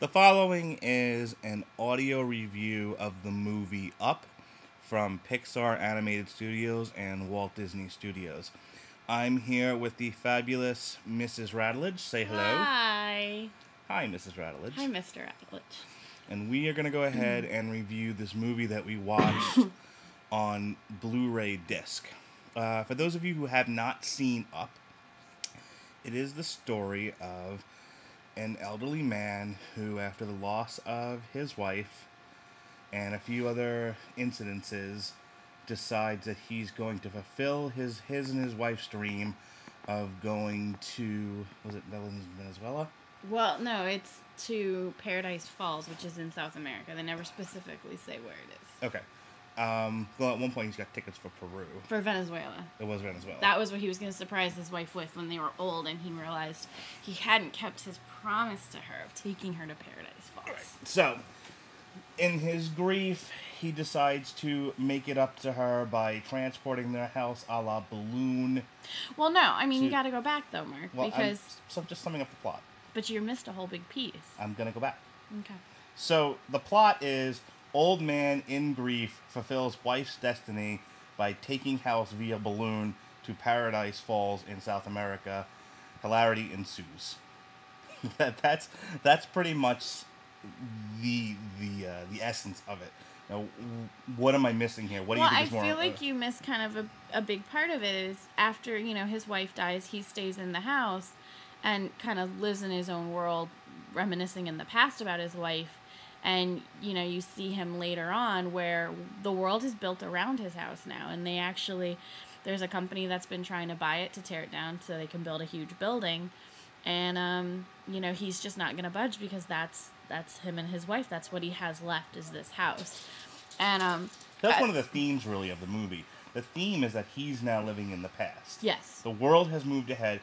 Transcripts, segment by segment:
The following is an audio review of the movie Up from Pixar Animated Studios and Walt Disney Studios. I'm here with the fabulous Mrs. Radulich. Say hello. Hi. Hi, Mrs. Radulich. Hi, Mr. Radulich. And we are going to go ahead and review this movie that we watched on Blu-ray disc. For those of you who have not seen Up, it is the story of an elderly man who, after the loss of his wife and a few other incidences, decides that he's going to fulfill his and his wife's dream of going to, was it Venezuela? Well, no, it's to Paradise Falls, which is in South America. They never specifically say where it is. Okay. Well, at one point he's got tickets for Peru. For Venezuela. It was Venezuela. That was what he was going to surprise his wife with when they were old, and he realized he hadn't kept his promise to her of taking her to Paradise Falls. Right. So, in his grief, he decides to make it up to her by transporting their house a la balloon. Well, no, I mean, you got to go back, though, Mark, because... So just summing up the plot. But you missed a whole big piece. I'm going to go back. Okay. So, the plot is... Old man in grief fulfills wife's destiny by taking house via balloon to Paradise Falls in South America. Hilarity ensues. That's pretty much the essence of it. Now, what am I missing here? What do you think is more? Well, I feel like you missed kind of a big part of it is after, his wife dies, he stays in the house and kind of lives in his own world, reminiscing in the past about his wife. And, you see him later on where the world is built around his house now. And there's a company that's been trying to buy it to tear it down so they can build a huge building. And, he's just not going to budge because that's him and his wife. That's what he has left is this house. And that's one of the themes, really, of the movie. The theme is that he's now living in the past. Yes. The world has moved ahead,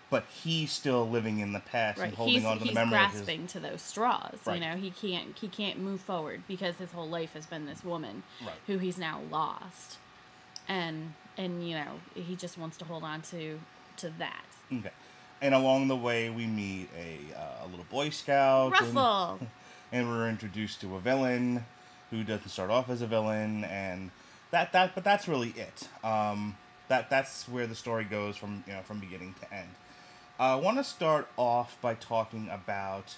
but he's still living in the past and holding on to the memory of his... He's grasping to those straws. Right. He can't move forward because his whole life has been this woman who he's now lost. And he just wants to hold on to that. Okay. And along the way, we meet a little Boy Scout. Russell! And we're introduced to a villain who doesn't start off as a villain, and but that's really it. That's where the story goes from beginning to end. I want to start off by talking about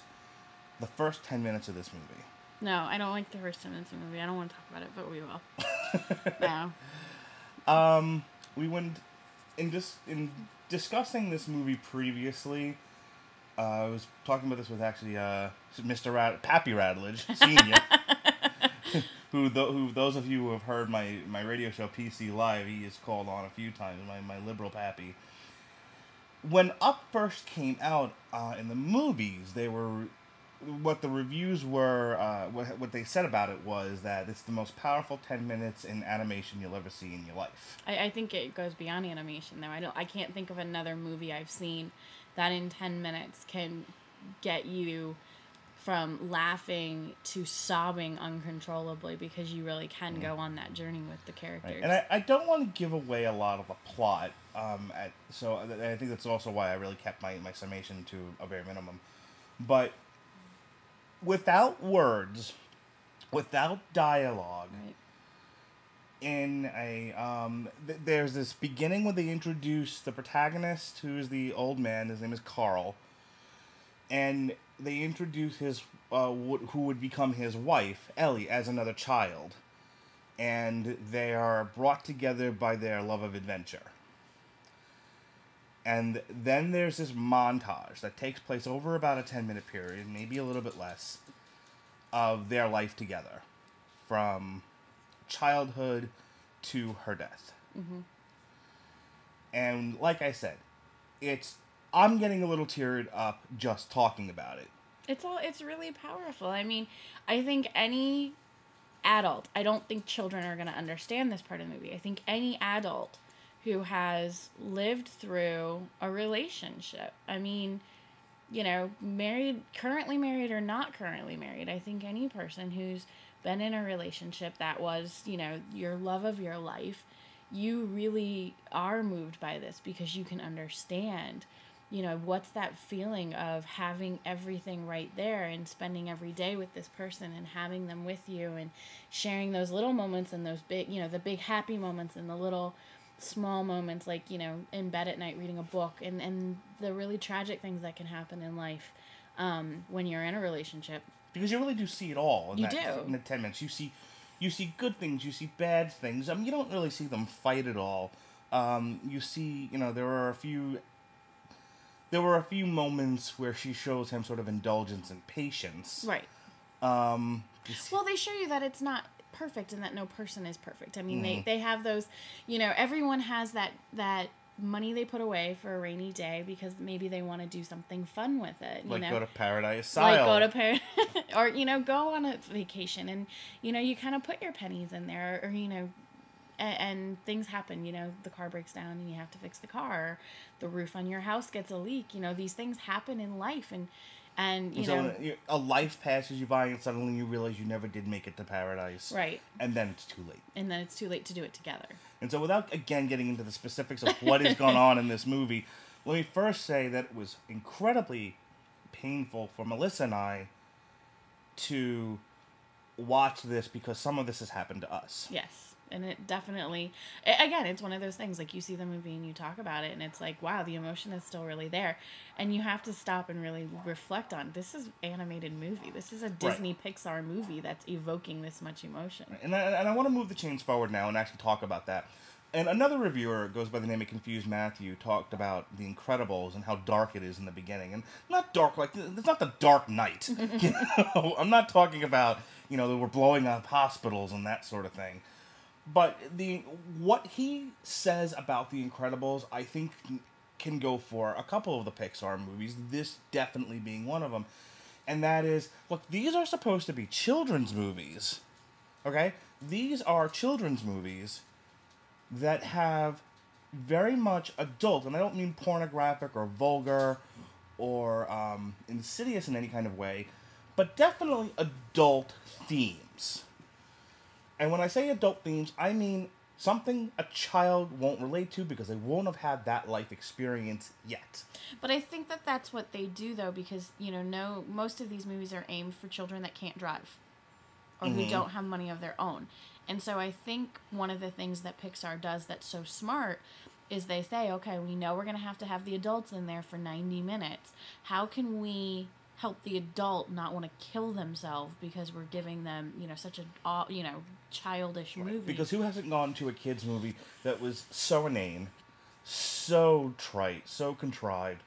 the first 10 minutes of this movie. No, I don't like the first 10 minutes of the movie. I don't want to talk about it, but we will. No. We went in discussing this movie previously. I was talking about this with actually Mr. Pappy Radulich Senior, who those of you who have heard my radio show PC Live, he is called on a few times. My liberal pappy. When Up first came out in the movies, what the reviews were, what they said about it was that it's the most powerful 10 minutes in animation you'll ever see in your life. I think it goes beyond animation, though. I can't think of another movie I've seen that in 10 minutes can get you from laughing to sobbing uncontrollably because you really can go on that journey with the characters. Right. And I don't want to give away a lot of the plot, so I think that's also why I really kept my summation to a bare minimum. But without words, without dialogue, there's this beginning where they introduce the protagonist, who is the old man. His name is Carl, and they introduce his who would become his wife, Ellie, as another child, and they are brought together by their love of adventure. And then there's this montage that takes place over about a 10-minute period, maybe a little bit less, of their life together, from childhood to her death. Mm-hmm. And like I said, I'm getting a little teared up just talking about it. It's really powerful. I mean, I think any adult, I don't think children are going to understand this part of the movie. I think any adult who has lived through a relationship, I mean, currently married or not currently married, I think any person who's been in a relationship that was, your love of your life, you really are moved by this because you can understand you know, what's that feeling of having everything right there and spending every day with this person and having them with you and sharing those little moments and those big, you know, the big happy moments and the little small moments, like, you know, in bed at night reading a book, and the really tragic things that can happen in life when you're in a relationship. Because you really do see it all in do. in the 10 minutes. You see good things, you see bad things. You don't really see them fight at all. You see, you know, there were a few moments where she shows him sort of indulgence and patience. Right. Well, they show you that it's not perfect and that no person is perfect. I mean, they have those, you know, everyone has that money they put away for a rainy day because maybe they want to do something fun with it. You know? Go to Paradise Isle. Like go to Paradise, or, you know, go on a vacation and, you know, you kind of put your pennies in there, or, you know, and things happen, you know, the car breaks down and you have to fix the car, the roof on your house gets a leak, you know, these things happen in life, and you know, a life passes you by and suddenly you realize you never did make it to paradise. Right. And then it's too late. And then it's too late to do it together. And so without, again, getting into the specifics of what is going on in this movie, let me first say that it was incredibly painful for Melissa and I to watch this because some of this has happened to us. Yes. And it definitely, again, it's one of those things, like, you see the movie and you talk about it and it's like, wow, the emotion is still really there. And you have to stop and really reflect on, this is an animated movie. This is a Disney Pixar movie that's evoking this much emotion. And I want to move the chains forward now and actually talk about that. And another reviewer, goes by the name of Confused Matthew, talked about The Incredibles and how dark it is in the beginning. And not dark, like, it's not the Dark Knight. You know? I'm not talking about, you know, that we're blowing up hospitals and that sort of thing. But what he says about The Incredibles, I think, can go for a couple of the Pixar movies, this definitely being one of them. And that is, look, these are supposed to be children's movies, okay? These are children's movies that have very much adult, and I don't mean pornographic or vulgar or insidious in any kind of way, but definitely adult themes. And when I say adult themes, I mean something a child won't relate to because they won't have had that life experience yet. But I think that that's what they do, though, because, you know, most of these movies are aimed for children that can't drive or who don't have money of their own. And so I think one of the things that Pixar does that's so smart is they say, okay, we know we're going to have the adults in there for 90 minutes. How can we help the adult not want to kill themselves because we're giving them, you know, such a, you know, childish movie? Because who hasn't gone to a kid's movie that was so inane, so trite, so contrived,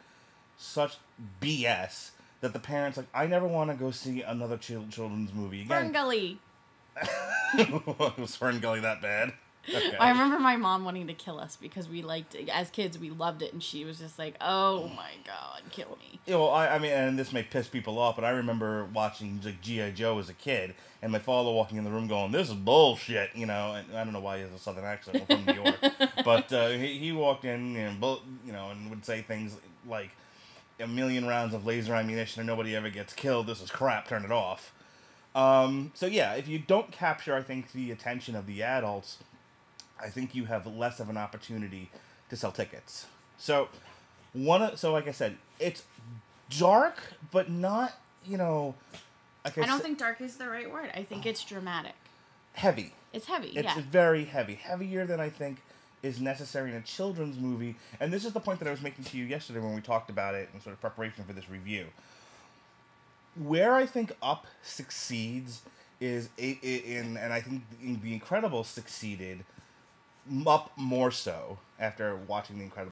such BS, that the parents, like, I never want to go see another children's movie again. Ferngully. Was Ferngully that bad? Okay. I remember my mom wanting to kill us because we liked it. As kids, we loved it, and she was just like, oh my God, kill me. Yeah, well, I mean, and this may piss people off, but I remember watching, like, G.I. Joe as a kid, and my father walking in the room going, this is bullshit, you know, and I don't know why he has a southern accent, we're from New York, but he walked in, you know, and would say things like, 1 million rounds of laser ammunition and nobody ever gets killed, this is crap, turn it off. So yeah, if you don't capture, I think, the attention of the adults, I think you have less of an opportunity to sell tickets. So, like I said, it's dark, but not, you know... Like I don't think dark is the right word. I think it's dramatic. Heavy. It's heavy, It's very heavy. Heavier than I think is necessary in a children's movie. And this is the point that I was making to you yesterday when we talked about it in sort of preparation for this review. Where I think Up succeeds is and I think The Incredibles succeeded Up more so after watching The Incredibles.